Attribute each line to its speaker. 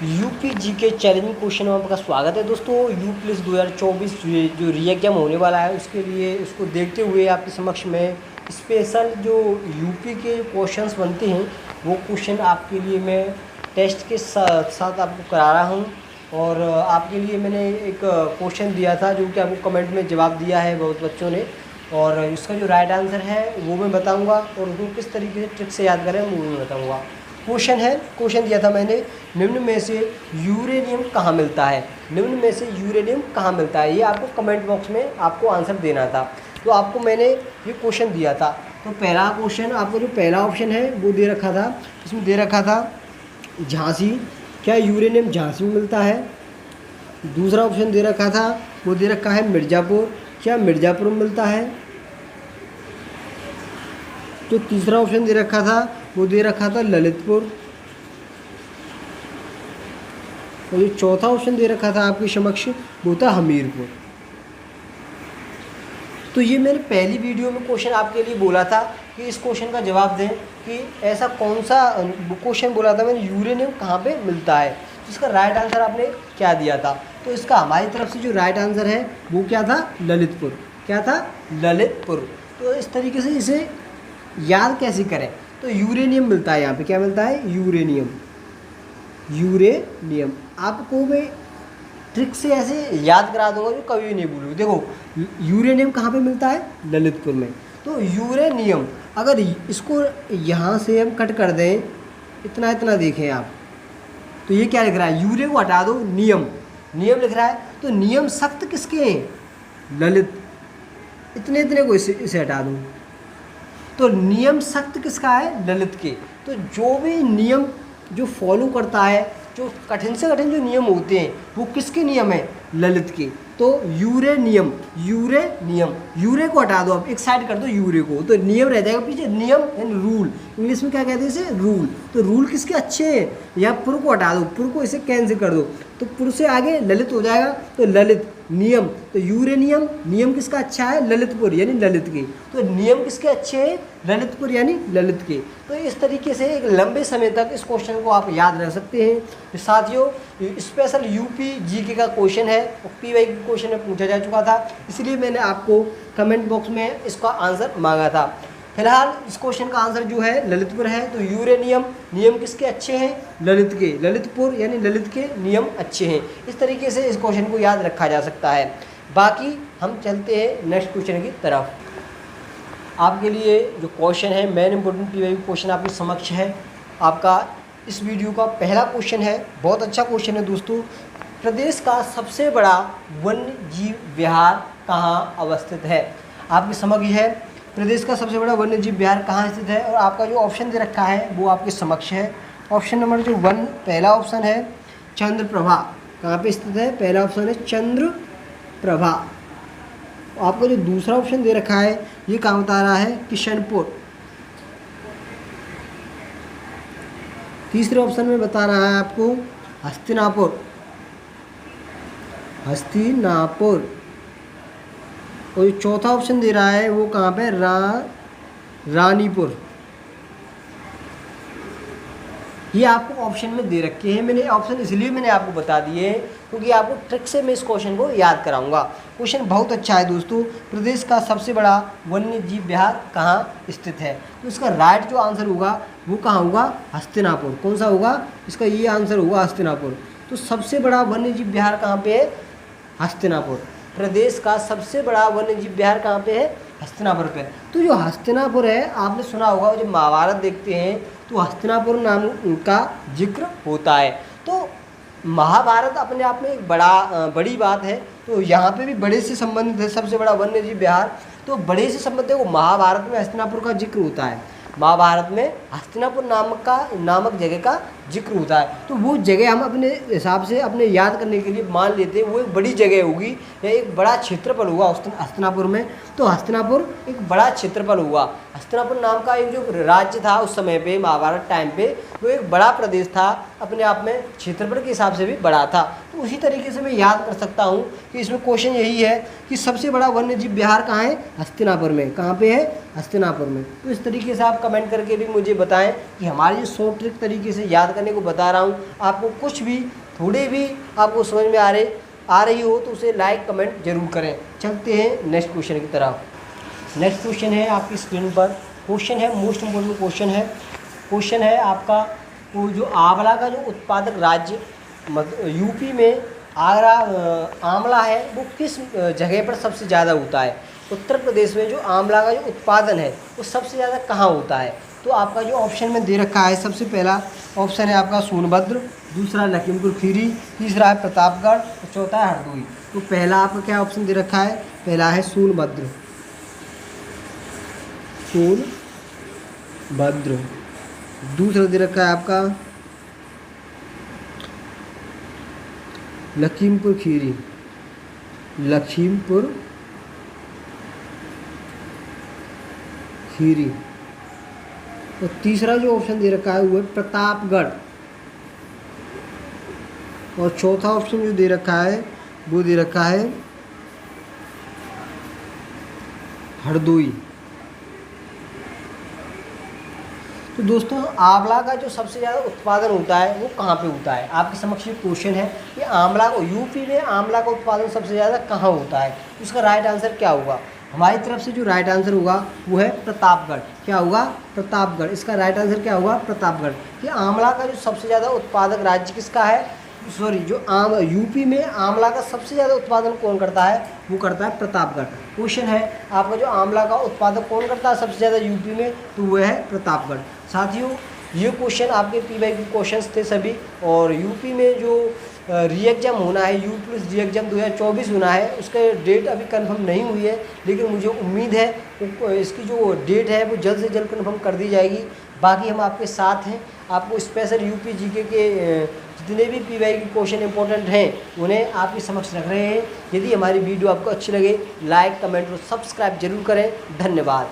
Speaker 1: UP GK challenging question में आपका स्वागत है दोस्तों। यूप्लिस 2024 जो री एग्जाम होने वाला है उसके लिए उसको देखते हुए आपके समक्ष में स्पेशल जो यूपी के क्वेश्चंस बनते हैं वो क्वेश्चन आपके लिए मैं टेस्ट के साथ साथ आपको करा रहा हूँ। और आपके लिए मैंने एक क्वेश्चन दिया था जो कि आपको कमेंट में जवाब दिया है बहुत बच्चों ने, और इसका जो राइट आंसर है वो मैं बताऊँगा और उसको किस तरीके से ट्रिक से याद करें वो मैं बताऊँगा। क्वेश्चन दिया था मैंने, निम्न में से यूरेनियम कहाँ मिलता है। निम्न में से यूरेनियम कहाँ मिलता है, ये आपको कमेंट बॉक्स में आपको आंसर देना था। तो आपको मैंने ये क्वेश्चन दिया था। तो पहला क्वेश्चन आपको जो पहला ऑप्शन है वो दे रखा था, इसमें दे रखा था झांसी, क्या यूरेनियम झांसी में मिलता है। दूसरा ऑप्शन दे रखा था वो दे रखा है मिर्ज़ापुर, क्या मिर्ज़ापुर में मिलता है। तो तीसरा ऑप्शन दे रखा था वो दे रखा था ललितपुर। और जो चौथा ऑप्शन दे रखा था आपके समक्ष वो था हमीरपुर। तो ये मैंने पहली वीडियो में क्वेश्चन आपके लिए बोला था कि इस क्वेश्चन का जवाब दें कि ऐसा कौन सा क्वेश्चन बोला था मैंने, यूरेनियम कहाँ पे मिलता है। तो इसका राइट आंसर आपने क्या दिया था। तो इसका हमारी तरफ से जो राइट आंसर है वो क्या था, ललितपुर। क्या था, ललितपुर। तो इस तरीके से इसे याद कैसे करें, तो यूरेनियम मिलता है यहाँ पे, क्या मिलता है, यूरेनियम। यूरेनियम आपको मैं ट्रिक से ऐसे याद करा दूंगा जो कभी नहीं भूलूँ। देखो यूरेनियम कहाँ पे मिलता है, ललितपुर में। तो यूरेनियम अगर इसको यहाँ से हम कट कर दें, इतना इतना देखें आप, तो ये क्या लिख रहा है, यूरे को हटा दो, नियम नियम लिख रहा है। तो नियम सख्त किसके हैं, ललित। इतने इतने को इसे हटा दूँ तो नियम सख्त किसका है, ललित के। तो जो भी नियम जो फॉलो करता है, जो कठिन से कठिन जो नियम होते हैं वो किसके नियम है, ललित के। तो यूरेनियम, यूरेनियम, यूरे को हटा दो, आप एक साइड कर दो यूरे को, तो नियम रह जाएगा पीछे, नियम एंड रूल, इंग्लिश में क्या कहते हैं इसे, रूल। तो रूल किसके अच्छे हैं, या पुर को हटा दो, पुर को इसे कैंसिल कर दो, तो पुर से आगे ललित हो जाएगा, तो ललित नियम। तो यूरेनियम नियम किसका अच्छा है, ललितपुर यानी ललित के। तो नियम किसके अच्छे हैं, ललितपुर यानी ललित के। तो इस तरीके से एक लंबे समय तक इस क्वेश्चन को आप याद रख सकते हैं। साथियों स्पेशल यूपी जीके का क्वेश्चन है, पीवाई के क्वेश्चन में पूछा जा चुका था, इसलिए मैंने आपको कमेंट बॉक्स में इसका आंसर मांगा था। फिलहाल इस क्वेश्चन का आंसर जो है ललितपुर है। तो यूरेनियम नियम किसके अच्छे हैं, ललित के, ललितपुर यानी ललित के नियम अच्छे हैं। इस तरीके से इस क्वेश्चन को याद रखा जा सकता है। बाकी हम चलते हैं नेक्स्ट क्वेश्चन की तरफ। आपके लिए जो क्वेश्चन है मेन इंपॉर्टेंट पीवाई क्वेश्चन आपके समक्ष है। आपका इस वीडियो का पहला क्वेश्चन है, बहुत अच्छा क्वेश्चन है दोस्तों। प्रदेश का सबसे बड़ा वन्य जीव विहार कहाँ अवस्थित है। आपके समक्ष है प्रदेश का सबसे बड़ा वन्य जीव विहार कहाँ स्थित है, और आपका जो ऑप्शन दे रखा है वो आपके समक्ष है। ऑप्शन नंबर जो पहला ऑप्शन है चंद्रप्रभा, कहाँ पे स्थित है, पहला ऑप्शन है चंद्रप्रभा। आपको जो दूसरा ऑप्शन दे रखा है ये कहाँ बता रहा है, किशनपुर। तीसरे ऑप्शन में बता रहा है आपको हस्तिनापुर, हस्तिनापुर। और जो चौथा ऑप्शन दे रहा है वो कहाँ पे, रानीपुर। ये आपको ऑप्शन में दे रखे हैं। मैंने ऑप्शन इसलिए मैंने आपको बता दिए हैं क्योंकि आपको ट्रिक से मैं इस क्वेश्चन को याद कराऊंगा। क्वेश्चन बहुत अच्छा है दोस्तों। प्रदेश का सबसे बड़ा वन्य जीव विहार कहाँ स्थित है, तो इसका राइट जो आंसर होगा वो कहाँ होगा, हस्तिनापुर। कौन सा होगा, इसका ये आंसर होगा हस्तिनापुर। तो सबसे बड़ा वन्य जीव विहार कहाँ पे है, हस्तिनापुर। प्रदेश का सबसे बड़ा वन्य जीव विहार कहाँ पे है, हस्तिनापुर पे। तो जो हस्तिनापुर है आपने सुना होगा, जब महाभारत देखते हैं तो हस्तिनापुर नाम का जिक्र होता है। तो महाभारत अपने आप में एक बड़ी बात है। तो यहाँ पे भी बड़े से संबंधित है सबसे बड़ा वन्य जीव विहार। तो बड़े से संबंधित है वो महाभारत में हस्तिनापुर का जिक्र होता है। महाभारत में हस्तिनापुर नामक जगह का जिक्र होता है। तो वो जगह हम अपने हिसाब से अपने याद करने के लिए मान लेते हैं वो एक बड़ी जगह होगी या एक बड़ा क्षेत्रफल होगा हस्तिनापुर में। तो हस्तिनापुर एक बड़ा क्षेत्रफल हुआ। हस्तिनापुर नाम का एक जो राज्य था उस समय पे, महाभारत टाइम पे, वो एक बड़ा प्रदेश था, अपने आप में क्षेत्रफल के हिसाब से भी बड़ा था। तो उसी तरीके से मैं याद कर सकता हूँ कि इसमें क्वेश्चन यही है कि सबसे बड़ा वन्य जीव विहार कहाँ है, हस्तिनापुर में। कहाँ पे है, हस्तिनापुर में। तो इस तरीके से आप कमेंट करके भी मुझे बताएं कि हमारी जो शॉर्ट ट्रिक तरीके से याद याद करने को बता रहा हूँ। आपको कुछ भी थोड़े भी आपको समझ में आ रही हो तो उसे लाइक कमेंट जरूर करें। चलते हैं नेक्स्ट क्वेश्चन की तरफ। नेक्स्ट क्वेश्चन है आपकी स्क्रीन पर, क्वेश्चन है मोस्ट इम्पोर्टेंट क्वेश्चन है आपका, वो जो आंवला का जो उत्पादक राज्य यूपी में आगरा आंवला है वो किस जगह पर सबसे ज़्यादा होता है। उत्तर प्रदेश में जो आंवला का जो उत्पादन है वो सबसे ज़्यादा कहाँ होता है। तो आपका जो ऑप्शन में दे रखा है, सबसे पहला ऑप्शन है आपका सोनभद्र, दूसरा लखीमपुर खीरी, तीसरा है प्रतापगढ़ और चौथा है हरदोई। तो पहला आपका क्या ऑप्शन दे रखा है, पहला है सोनभद्र। दूसरा दे रखा है आपका लखीमपुर खीरी, और तीसरा जो ऑप्शन दे रखा है वो है प्रतापगढ़, और चौथा ऑप्शन जो दे रखा है वो दे रखा है हरदोई। तो दोस्तों आंवला का जो सबसे ज़्यादा उत्पादन होता है वो कहाँ पे होता है। आपके समक्ष ये क्वेश्चन है कि आंवला को यूपी में आंवला का उत्पादन सबसे ज़्यादा कहाँ होता है। उसका राइट आंसर क्या होगा, हमारी तरफ से जो राइट आंसर होगा वो है प्रतापगढ़। क्या होगा, प्रतापगढ़। इसका राइट आंसर क्या होगा, प्रतापगढ़। कि आंवला का जो सबसे ज़्यादा उत्पादक राज्य किसका है, यूपी में आंवला का सबसे ज़्यादा उत्पादन कौन करता है, वो करता है प्रतापगढ़। क्वेश्चन है आपका जो आंवला का उत्पादन कौन करता है सबसे ज़्यादा यूपी में, तो वो है प्रतापगढ़। साथियों ये क्वेश्चन आपके PY के क्वेश्चंस थे सभी, और यूपी में जो री एग्ज़ाम होना है, यूपी री एग्ज़ाम 2024 होना है, उसका डेट अभी कंफर्म नहीं हुई है, लेकिन मुझे उम्मीद है इसकी जो डेट है वो जल्द से जल्द कंफर्म कर दी जाएगी। बाकी हम आपके साथ हैं, आपको स्पेशल यूपी GK के जितने भी PY के क्वेश्चन इंपॉर्टेंट हैं उन्हें आपके समक्ष रख रहे हैं। यदि हमारी वीडियो आपको अच्छी लगे लाइक कमेंट और सब्सक्राइब जरूर करें। धन्यवाद।